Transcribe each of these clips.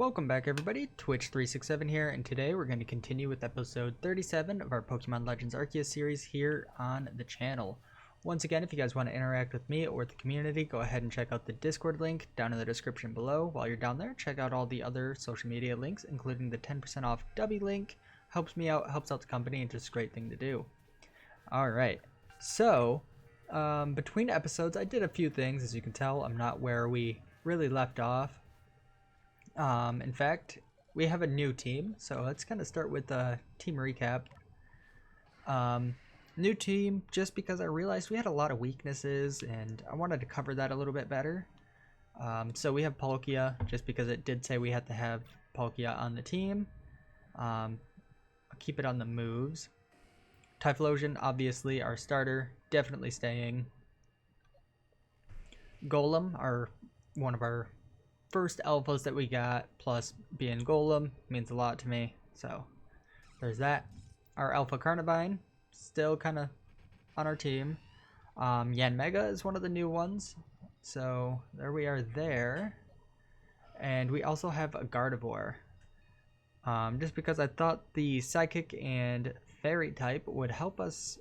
Welcome back everybody, Twitch367 here, and today we're going to continue with episode 37 of our Pokemon Legends Arceus series here on the channel. Once again, if you guys want to interact with me or the community, go ahead and check out the Discord link down in the description below. While you're down there, check out all the other social media links, including the 10% off Dubby link. Helps me out, helps out the company, and just a great thing to do. Alright, so between episodes I did a few things. As you can tell, I'm not where we really left off. In fact, we have a new team, so let's kind of start with the team recap. New team, just because I realized we had a lot of weaknesses and I wanted to cover that a little bit better. So we have Palkia, just because it did say we had to have Palkia on the team. I'll keep it on the moves. Typhlosion, obviously our starter, definitely staying. Golem, one of our first alphas that we got, plus being Golem means a lot to me, so there's that. Our Alpha Carnivine, still kind of on our team. Yanmega is one of the new ones, so there we are there. And we also have a Gardevoir, just because I thought the Psychic and Fairy type would help us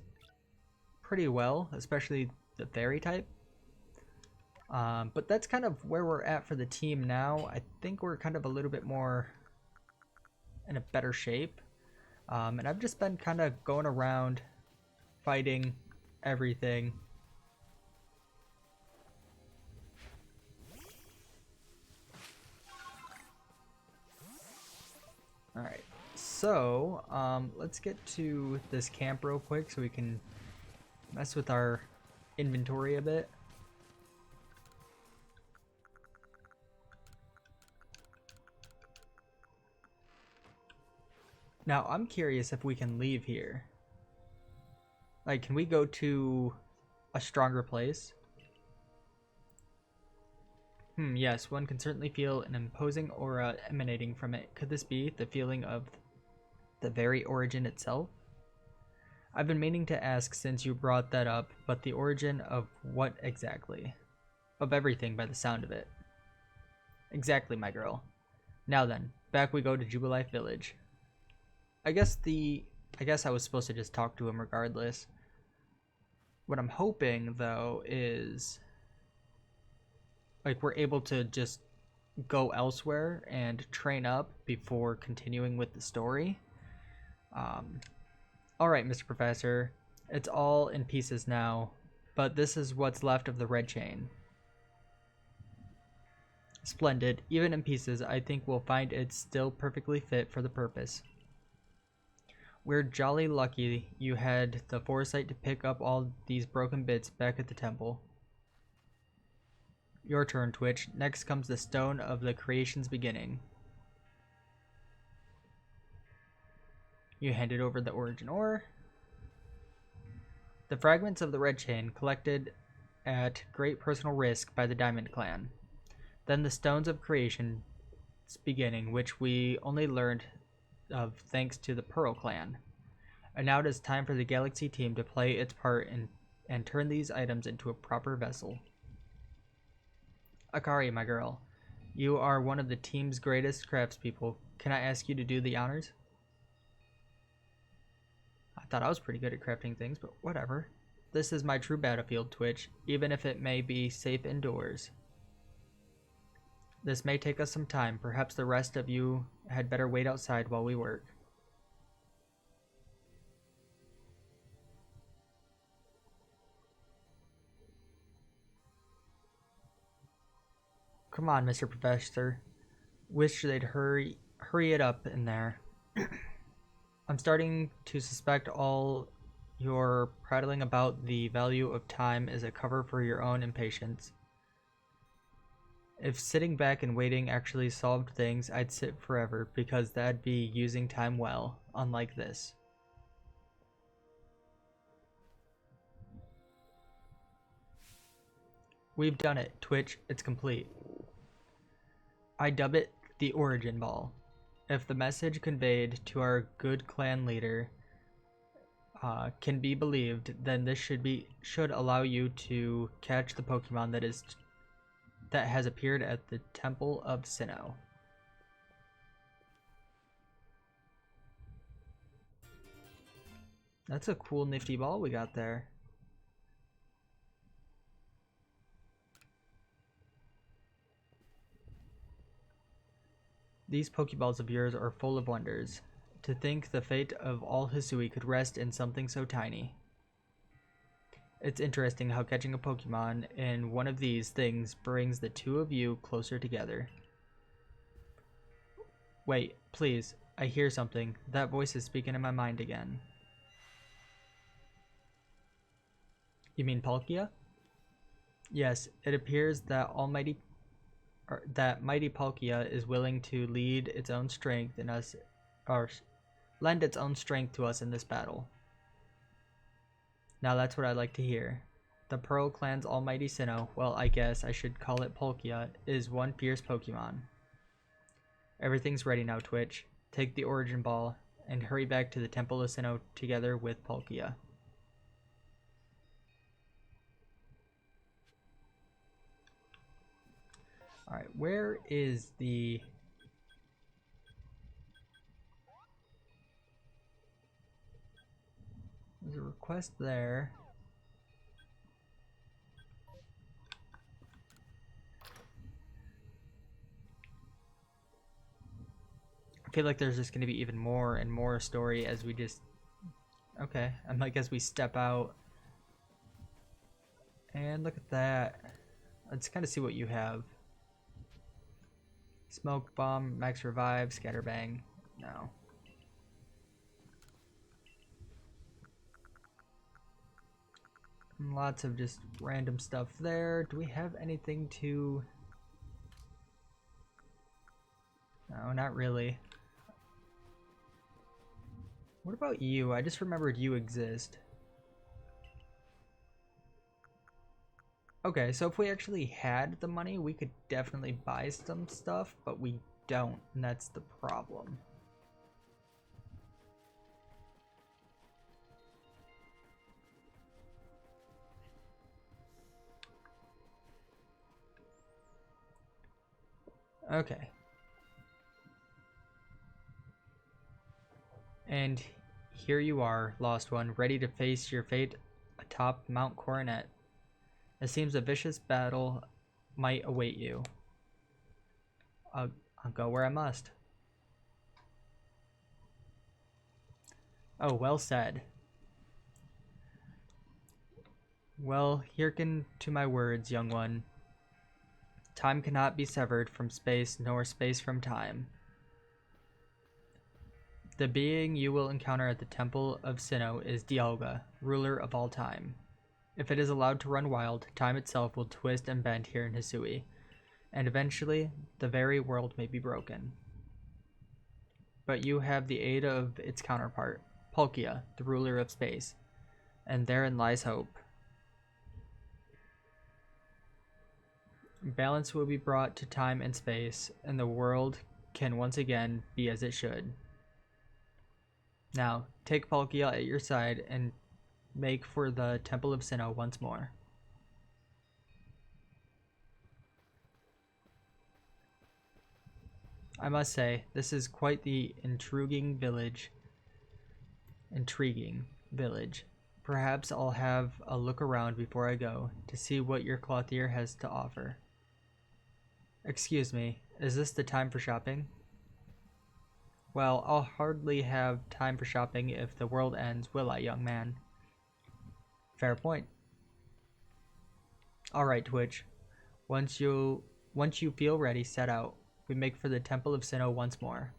pretty well, especially the Fairy type. But that's kind of where we're at for the team now. I think we're kind of a little bit more in a better shape. And I've just been kind of going around fighting everything. Alright, so let's get to this camp real quick so we can mess with our inventory a bit. Now, I'm curious if we can leave here. Like, can we go to a stronger place? Yes, one can certainly feel an imposing aura emanating from it. Could this be the feeling of the very origin itself? I've been meaning to ask since you brought that up, but the origin of what exactly? Of everything by the sound of it. Exactly, my girl. Now then, back we go to Jubilife Village. I guess I was supposed to just talk to him regardless. What I'm hoping though is like we're able to just go elsewhere and train up before continuing with the story. Alright, Mr. Professor, it's all in pieces now, but this is what's left of the red chain. Splendid. Even in pieces, I think we'll find it still perfectly fit for the purpose. We're jolly lucky you had the foresight to pick up all these broken bits back at the temple. Your turn, Twitch. Next comes the stone of the creation's beginning. You handed over the origin ore. The fragments of the red chain collected at great personal risk by the Diamond Clan. Then the stones of creation's beginning, which we only learned of thanks to the Pearl Clan. And now it is time for the Galaxy team to play its part and turn these items into a proper vessel. Akari, my girl, you are one of the team's greatest craftspeople. Can I ask you to do the honors? I thought I was pretty good at crafting things, but whatever. This is my true battlefield, Twitch, even if it may be safe indoors. This may take us some time. Perhaps the rest of you had better wait outside while we work. Come on, Mr. Professor. Wish they'd hurry it up in there. I'm starting to suspect all your prattling about the value of time is a cover for your own impatience. If sitting back and waiting actually solved things, I'd sit forever, because that'd be using time well, unlike this. We've done it, Twitch. It's complete. I dub it the Origin Ball. If the message conveyed to our good clan leader can be believed, then this should allow you to catch the Pokemon that has appeared at the Temple of Sinnoh. That's a cool nifty ball we got there. These Pokeballs of yours are full of wonders. To think the fate of all Hisui could rest in something so tiny. It's interesting how catching a Pokemon in one of these things brings the two of you closer together. Wait, please, I hear something. That voice is speaking in my mind again. You mean Palkia? Yes, it appears that mighty Palkia is willing to lead its own strength in us, or lend its own strength to us in this battle. Now that's what I'd like to hear. The Pearl Clan's almighty Sinnoh, well, I guess I should call it Palkia, is one fierce Pokemon. Everything's ready now, Twitch. Take the Origin Ball and hurry back to the Temple of Sinnoh together with Palkia. Alright, where is the... There's a request there. I feel like there's just going to be even more and more story as we just... Okay, and like as we step out. And look at that. Let's kind of see what you have. Smoke Bomb, Max Revive, Scatterbang. No. And lots of just random stuff there. Do we have anything to... No, not really. What about you? I just remembered you exist. Okay, so if we actually had the money, we could definitely buy some stuff, but we don't, and that's the problem. Okay. And here you are, Lost One, ready to face your fate atop Mount Coronet. It seems a vicious battle might await you. I'll go where I must. Oh, well said. Well, hearken to my words, young one. Time cannot be severed from space, nor space from time. The being you will encounter at the Temple of Sinnoh is Dialga, ruler of all time. If it is allowed to run wild, time itself will twist and bend here in Hisui, and eventually, the very world may be broken. But you have the aid of its counterpart, Palkia, the ruler of space, and therein lies hope. Balance will be brought to time and space, and the world can once again be as it should. Now, take Palkia at your side and make for the Temple of Sinnoh once more. I must say, this is quite the intriguing village. Perhaps I'll have a look around before I go, to see what your clothier has to offer. Excuse me, is this the time for shopping? Well, I'll hardly have time for shopping if the world ends, will I, young man? Fair point. Alright, Twitch. Once you feel ready, set out. We make for the Temple of Sinnoh once more.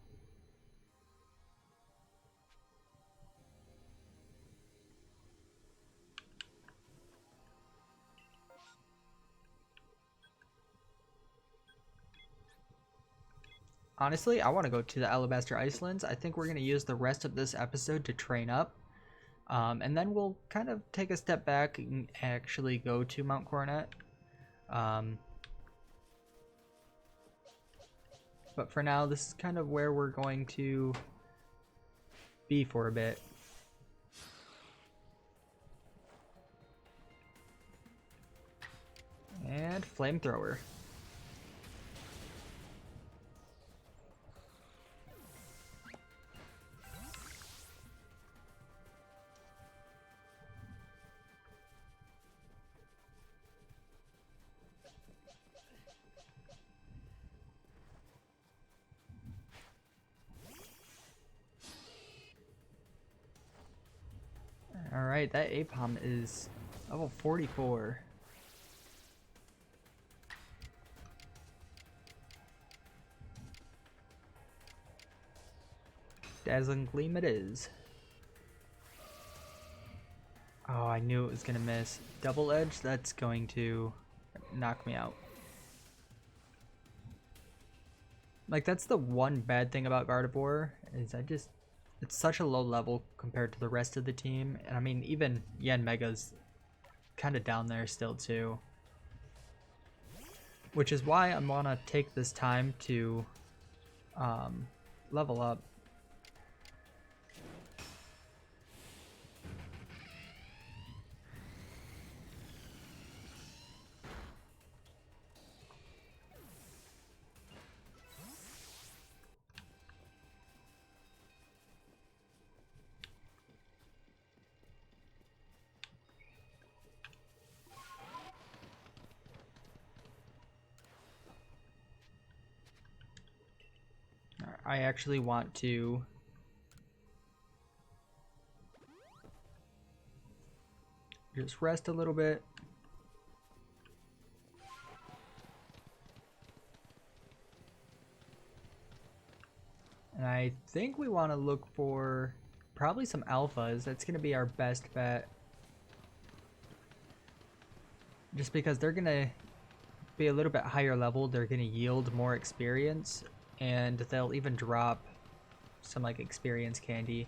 Honestly, I want to go to the Alabaster Icelands. I think we're going to use the rest of this episode to train up. And then we'll kind of take a step back and actually go to Mount Coronet. But for now, this is kind of where we're going to be for a bit. And Flamethrower. Alright, that Apom is level 44. Dazzling Gleam it is. Oh, I knew it was gonna miss. Double Edge, that's going to knock me out. Like, that's the one bad thing about Gardevoir, is it's such a low level compared to the rest of the team. And I mean, even Yanmega's kind of down there still too. Which is why I want to take this time to level up. I actually want to just rest a little bit. And I think we want to look for probably some alphas. That's going to be our best bet. Just because they're going to be a little bit higher level, they're going to yield more experience. And they'll even drop some like experience candy.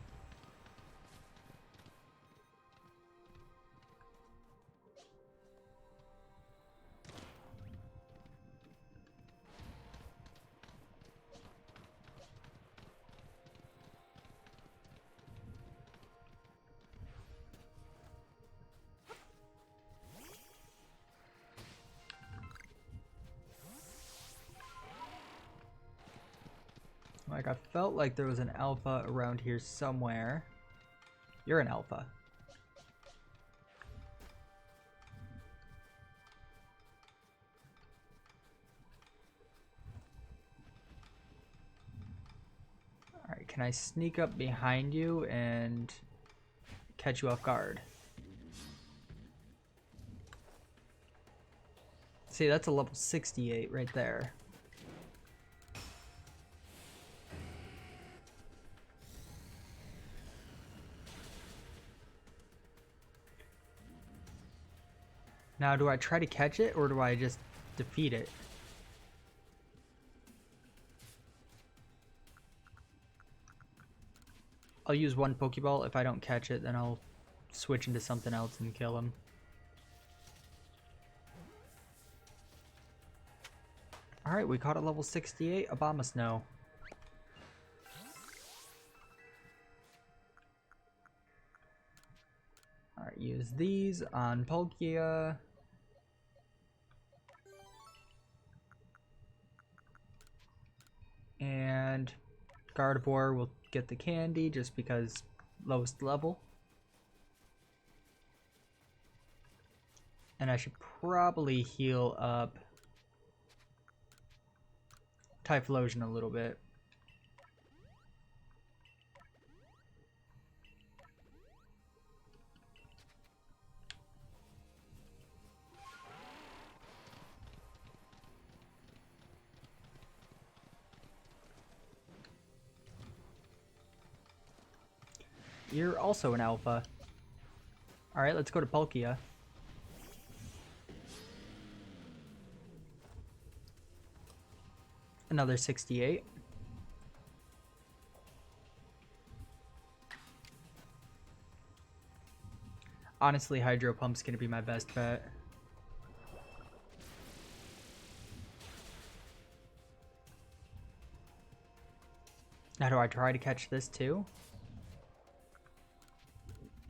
Like, I felt like there was an alpha around here somewhere. You're an alpha. Alright, can I sneak up behind you and catch you off guard? See, that's a level 68 right there. Now, do I try to catch it, or do I just defeat it? I'll use one Pokeball. If I don't catch it, then I'll switch into something else and kill him. Alright, we caught a level 68 Abomasnow. Alright, use these on Palkia. And Gardevoir will get the candy just because lowest level. And I should probably heal up Typhlosion a little bit. You're also an alpha. Alright, let's go to Palkia. Another 68. Honestly, Hydro Pump's gonna be my best bet. Now, do I try to catch this too?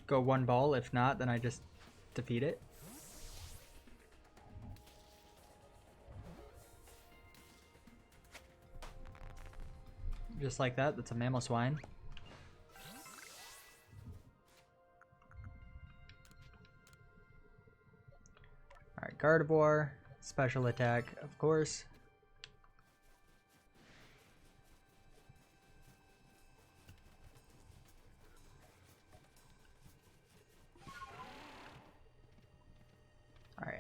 Go one ball. If not, then I just defeat it. Just like that. That's a Mamoswine. Alright, Gardevoir. Special attack, of course.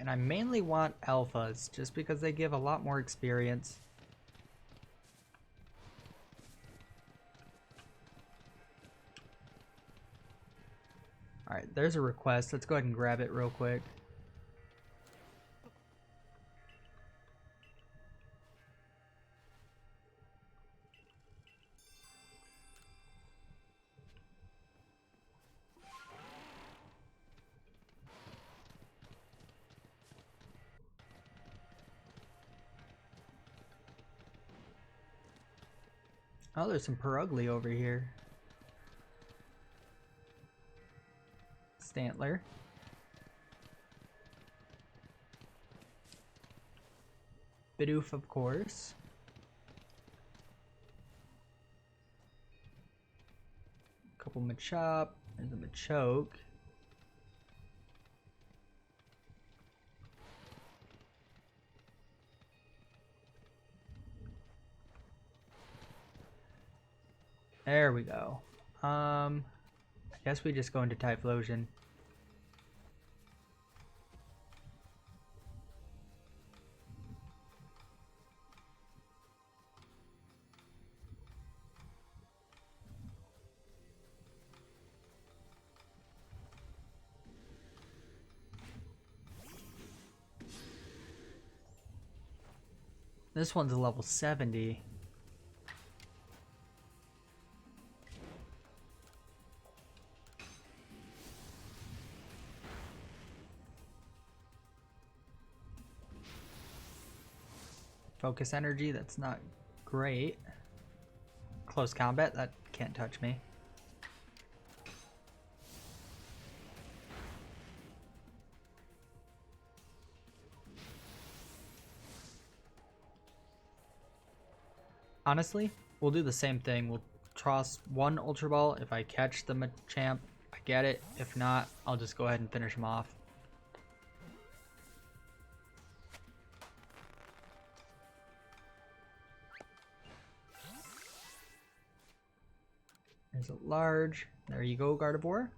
and I mainly want alphas just because they give a lot more experience. Alright, there's a request. Let's go ahead and grab it real quick. Oh, there's some Perugly over here. Stantler. Bidoof, of course. Couple Machop. There's a Machoke. There we go. I guess we just go into Typhlosion. This one's a level 70. Focus energy, that's not great. Close combat, that can't touch me. Honestly, we'll do the same thing. We'll toss one Ultra Ball. If I catch the Machamp, I get it. If not, I'll just go ahead and finish him off. There's a large. There you go, Gardevoir.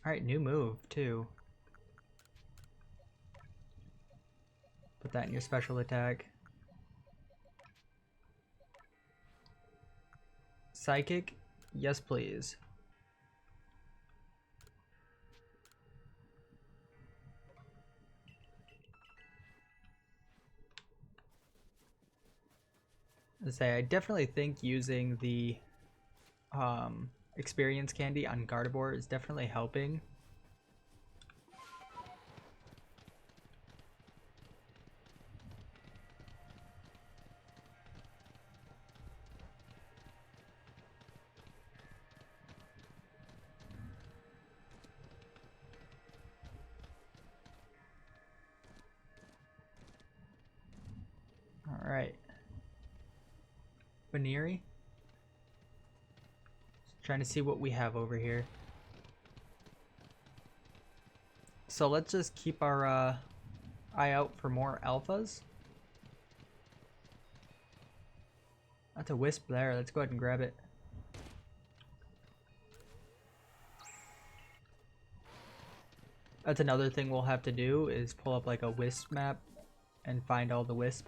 Alright, new move, too. Put that in your special attack. Psychic? Yes, please. I definitely think using the experience candy on Gardevoir is definitely helping. All right. Baneri. Trying to see what we have over here. So let's just keep our eye out for more alphas. That's a Wisp there. Let's go ahead and grab it. That's another thing we'll have to do is pull up like a Wisp map and find all the Wisp.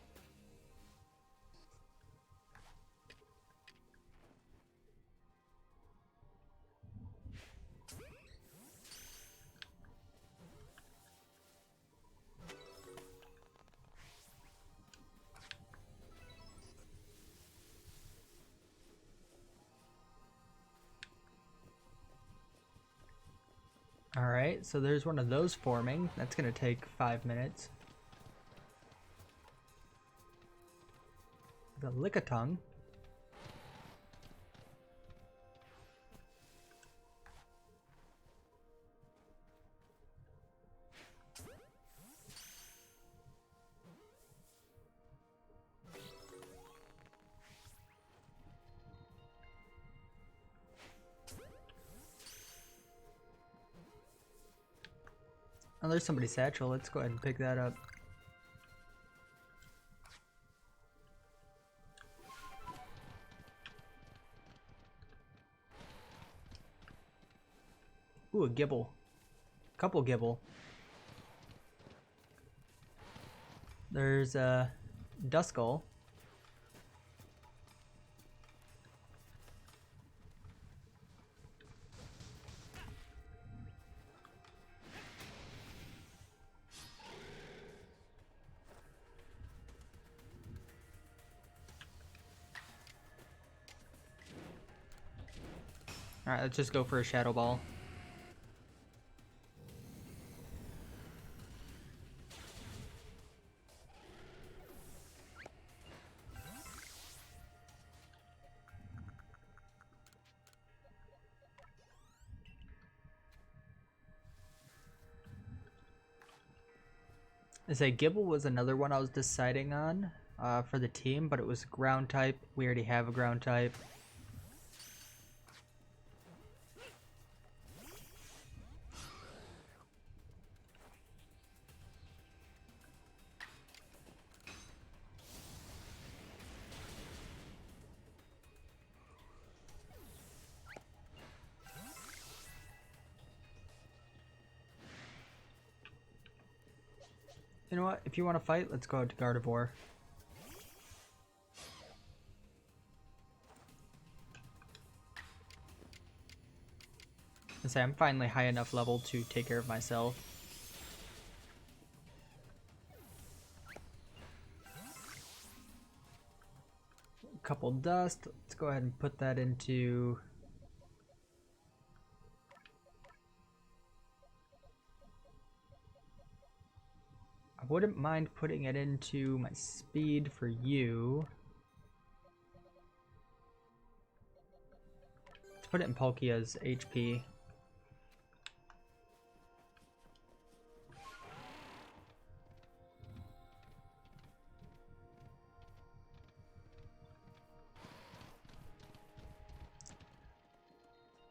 Alright, so there's one of those forming. That's going to take 5 minutes. The Lickitung. Oh, there's somebody's satchel. Let's go ahead and pick that up. Ooh, a Gibble. Couple Gibble. There's a Duskull. Alright, let's just go for a Shadow Ball. I say Gibble was another one I was deciding on for the team, but it was ground type. We already have a ground type. You know what? If you want to fight, let's go out to Gardevoir. I say I'm finally high enough level to take care of myself. A couple dust. Let's go ahead and put that into... I wouldn't mind putting it into my speed for you. Let's put it in Palkia's HP.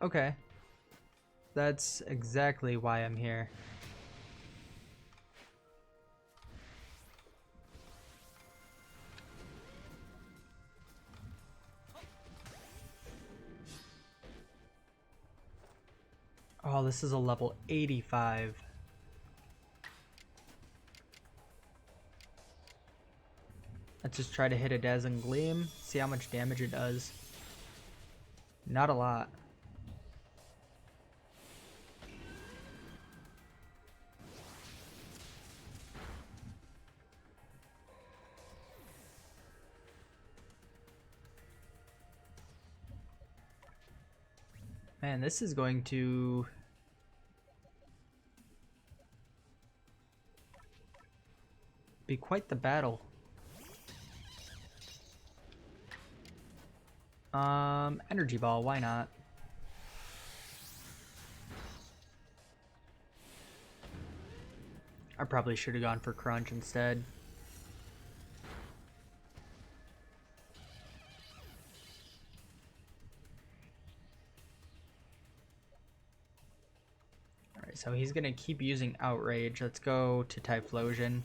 Okay. That's exactly why I'm here. Oh, this is a level 85. Let's just try to hit a Dazzling Gleam, see how much damage it does. Not a lot. Man, this is going to... be quite the battle. Energy Ball, why not? I probably should have gone for Crunch instead. Alright, so he's gonna keep using Outrage. Let's go to Typhlosion.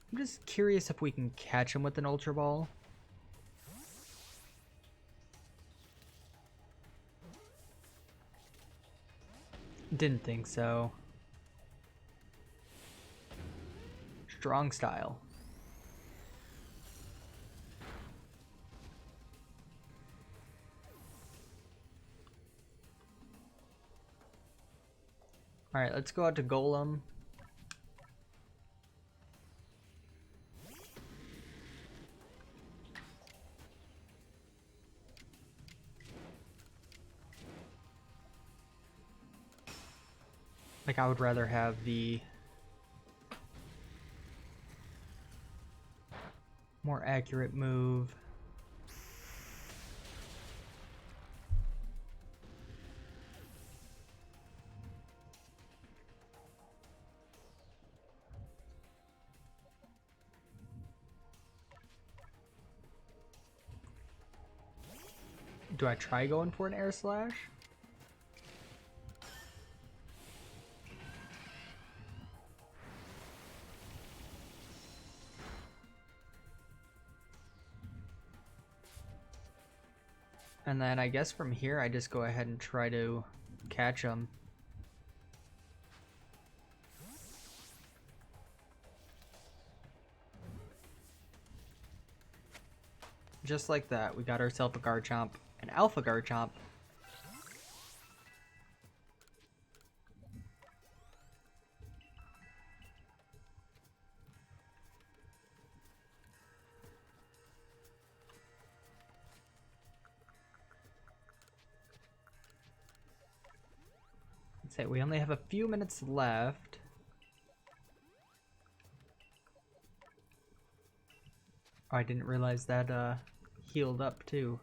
I'm just curious if we can catch him with an Ultra Ball. Didn't think so. Strong Style. Alright, let's go out to Golem. Like, I would rather have the more accurate move. Do I try going for an Air Slash? And then I guess from here I just go ahead and try to catch them. Just like that, we got ourselves a Garchomp, an Alpha Garchomp. Let's say we only have a few minutes left. Oh, I didn't realize that healed up too.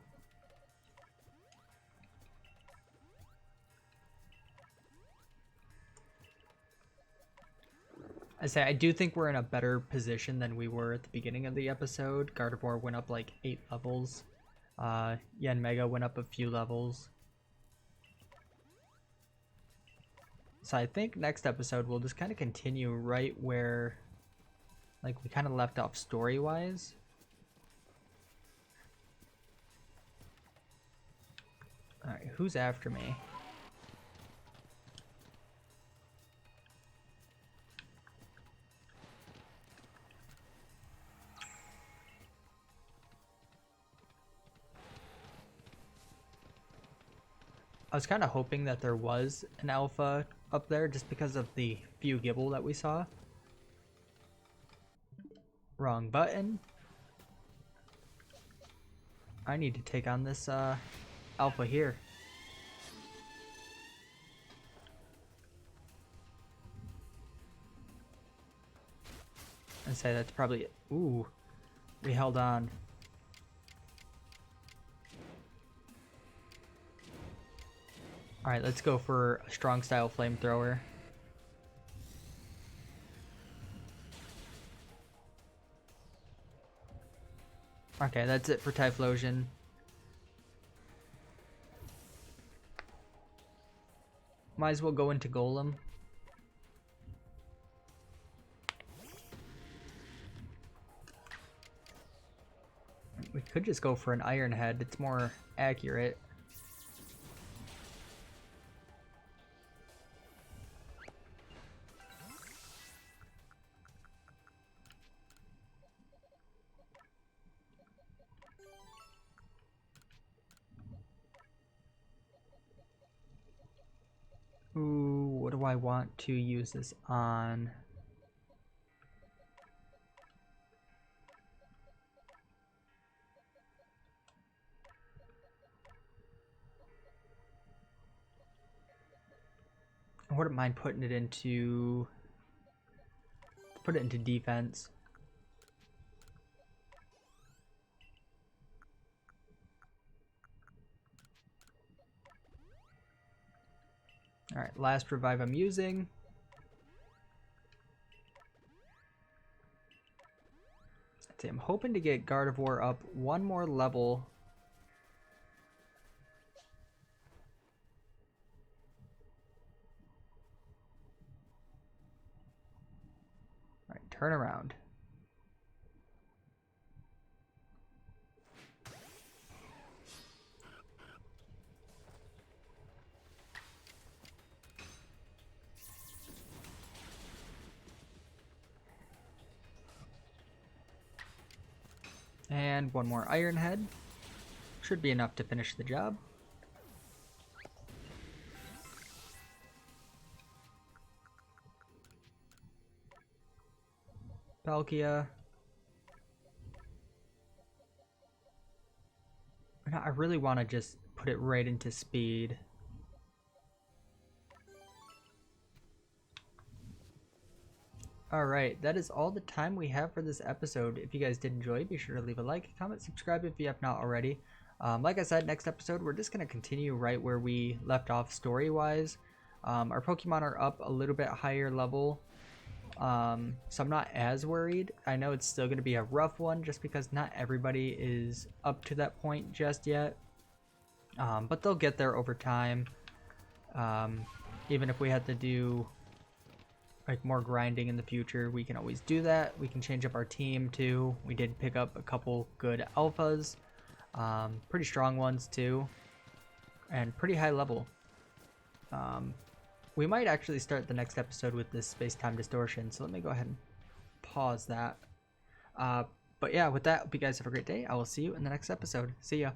I do think we're in a better position than we were at the beginning of the episode. Gardevoir went up like 8 levels. Yanmega went up a few levels. So I think next episode we'll just kind of continue right where like we kind of left off story-wise. Alright, who's after me? I was kind of hoping that there was an alpha up there just because of the few Gibble that we saw. Wrong button. I need to take on this alpha here. I'd say that's probably it. Ooh, we held on. Alright, let's go for a strong style flamethrower. Okay, that's it for Typhlosion. Might as well go into Golem. We could just go for an Iron Head, it's more accurate. Ooh, what do I want to use this on? I wouldn't mind putting it into... Put it into defense. Alright, last revive I'm using. Let's see, I'm hoping to get Gardevoir up one more level. Alright, turn around. And one more Iron Head. Should be enough to finish the job. Palkia. No, I really want to just put it right into speed. Alright, that is all the time we have for this episode. If you guys did enjoy, be sure to leave a like, comment, subscribe if you have not already. Like I said, next episode, we're just going to continue right where we left off story-wise. Our Pokemon are up a little bit higher level, so I'm not as worried. I know it's still going to be a rough one just because not everybody is up to that point just yet. But they'll get there over time. Even if we had to do like more grinding in the future, we can always do that. We can change up our team too. We did pick up a couple good alphas. Pretty strong ones too, and pretty high level. We might actually start the next episode with this space-time distortion, so let me go ahead and pause that. But yeah, with that, hope you guys have a great day. I will see you in the next episode. See ya.